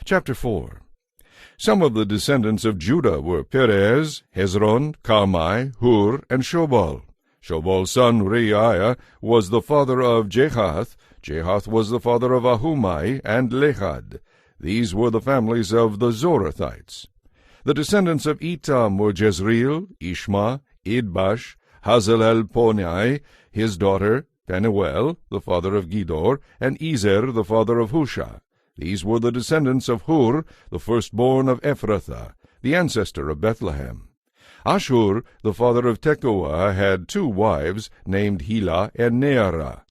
Chapter 4. Some of the descendants of Judah were Perez, Hezron, Carmi, Hur, and Shobal. Shobal's son Reiah was the father of Jahath. Jahath was the father of Ahumai and Lehad. These were the families of the Zorathites. The descendants of Etam were Jezreel, Ishma, Idbash, Hazelelponai, his daughter, Penuel, the father of Gedor, and Ezer, the father of Husha. These were the descendants of Hur, the firstborn of Ephrathah, the ancestor of Bethlehem. Ashur, the father of Tekoa, had 2 wives, named Hela and Nearah.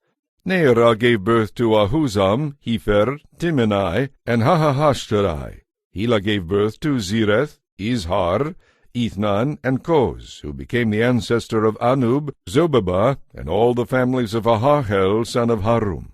Nearah gave birth to Ahuzam, Hefer, Timnai, and Hahahashtarai. Hela gave birth to Zereth, Izhar, Ethnan, and Koz, who became the ancestor of Anub, Zobabah, and all the families of Ahahel, son of Harum.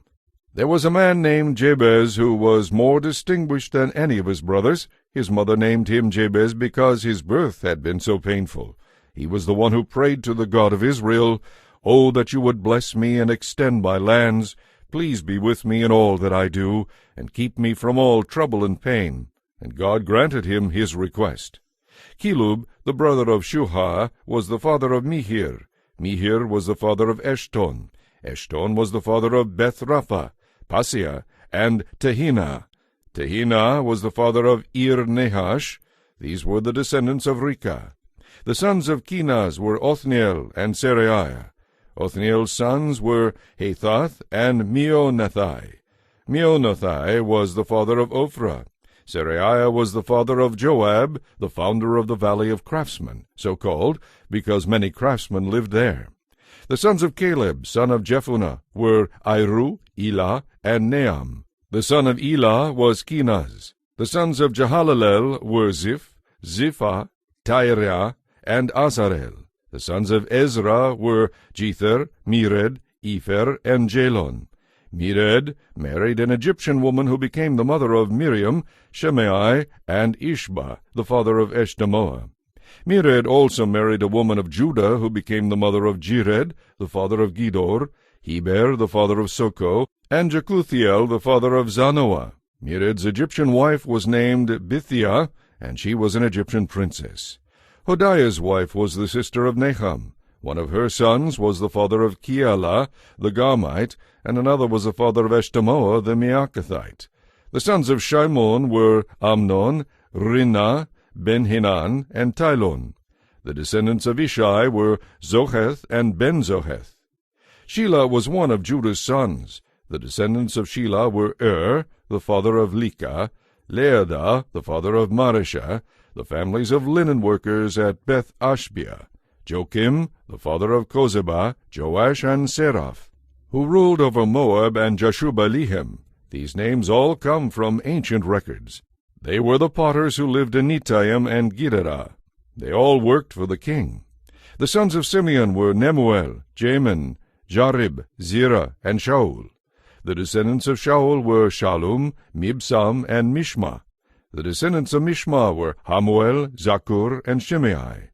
There was a man named Jabez who was more distinguished than any of his brothers. His mother named him Jabez because his birth had been so painful. He was the one who prayed to the God of Israel, "Oh, that you would bless me and extend my lands. Please be with me in all that I do, and keep me from all trouble and pain." And God granted him his request. Kelub, the brother of Shuha, was the father of Mihir. Mihir was the father of Eshton. Eshton was the father of Beth-Rapha, Paseah, and Tehina. Tehina was the father of Ir-Nehash. These were the descendants of Reka. The sons of Kenaz were Othniel and Seraiah. Othniel's sons were Hathath and Meonothai. Meonothai was the father of Ophrah. Seraiah was the father of Joab, the founder of the Valley of Craftsmen, so called because many craftsmen lived there. The sons of Caleb, son of Jephunneh, were Iru, Elah, and Neam. The son of Elah was Kenaz. The sons of Jehalalel were Ziph, Ziphah, Tyriah, and Azarel. The sons of Ezra were Jether, Mered, Epher, and Jalon. Mered married an Egyptian woman who became the mother of Miriam, Shimei, and Ishba, the father of Eshtemoa. Mered also married a woman of Judah who became the mother of Jered, the father of Gedor, Heber, the father of Soko, and Jekuthiel, the father of Zanoah. Mered's Egyptian wife was named Bithiah, and she was an Egyptian princess. Hodiah's wife was the sister of Naham. One of her sons was the father of Keilah, the Garmite, and another was the father of Eshtemoa, the Meakathite. The sons of Shimon were Amnon, Rinnah, Ben-Hanan, and Tylon. The descendants of Ishai were Zoheth and Ben-Zoheth. Shelah was one of Judah's sons. The descendants of Shelah were the father of Leka, Leadah, the father of Mareshah, the families of linen workers at Beth-Ashbea, Joachim, the father of Kozeba, Joash, and Seraph, who ruled over Moab and Jashuba-Lehem. These names all come from ancient records. They were the potters who lived in Netaim and Giderah. They all worked for the king. The sons of Simeon were Nemuel, Jamin, Jarib, Zerah, and Shaul. The descendants of Shaul were Shallum, Mibsam, and Mishma. The descendants of Mishma were Hamuel, Zakur, and Shimei.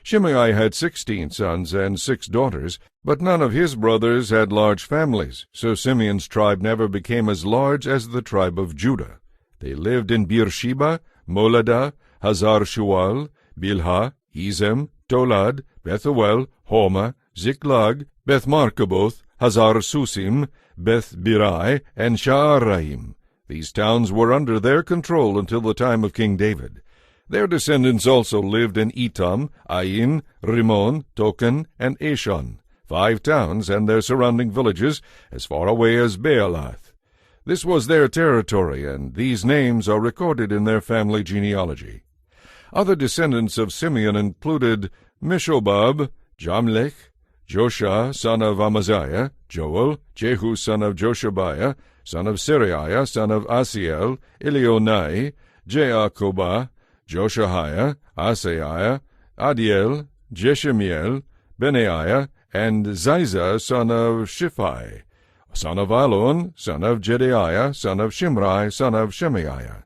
Shimei had 16 sons and 6 daughters, but none of his brothers had large families, so Simeon's tribe never became as large as the tribe of Judah. They lived in Beersheba, Moladah, Hazar-Shual, Bilhah, Ezem, Tolad, Bethuel, Homa, Ziklag, Beth-Markaboth, Hazar-Susim, Beth-Birai, and Sha'araim. These towns were under their control until the time of King David. Their descendants also lived in Etam, Ain, Rimmon, Token, and Eshon, 5 towns and their surrounding villages, as far away as Baalath. This was their territory, and these names are recorded in their family genealogy. Other descendants of Simeon included Meshobab, Jamlech, Joshua, son of Amaziah, Joel, Jehu, son of Joshabiah, son of Seraiah, son of Asiel, Elionai, Jaakobah, Joshahiah, Asaiah, Adiel, Jeshemiel, Benaiah, and Ziza, son of Shiphi, son of Alon, son of Jedaiah, son of Shimri, son of Shemaiah.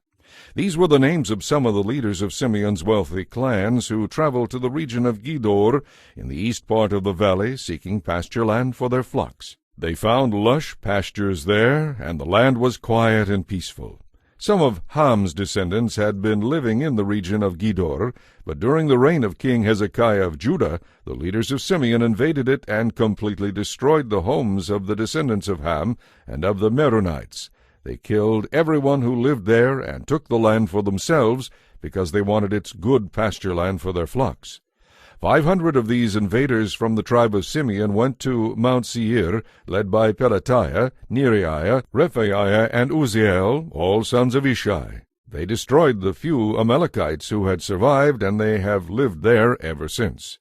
These were the names of some of the leaders of Simeon's wealthy clans who traveled to the region of Gedor in the east part of the valley, seeking pasture land for their flocks. They found lush pastures there, and the land was quiet and peaceful. Some of Ham's descendants had been living in the region of Gedor, but during the reign of King Hezekiah of Judah, the leaders of Simeon invaded it and completely destroyed the homes of the descendants of Ham and of the Meronites. They killed everyone who lived there and took the land for themselves because they wanted its good pasture land for their flocks. 500 of these invaders from the tribe of Simeon went to Mount Seir, led by Pelatiah, Neriah, Rephaiah, and Uzziel, all sons of Ishai. They destroyed the few Amalekites who had survived, and they have lived there ever since.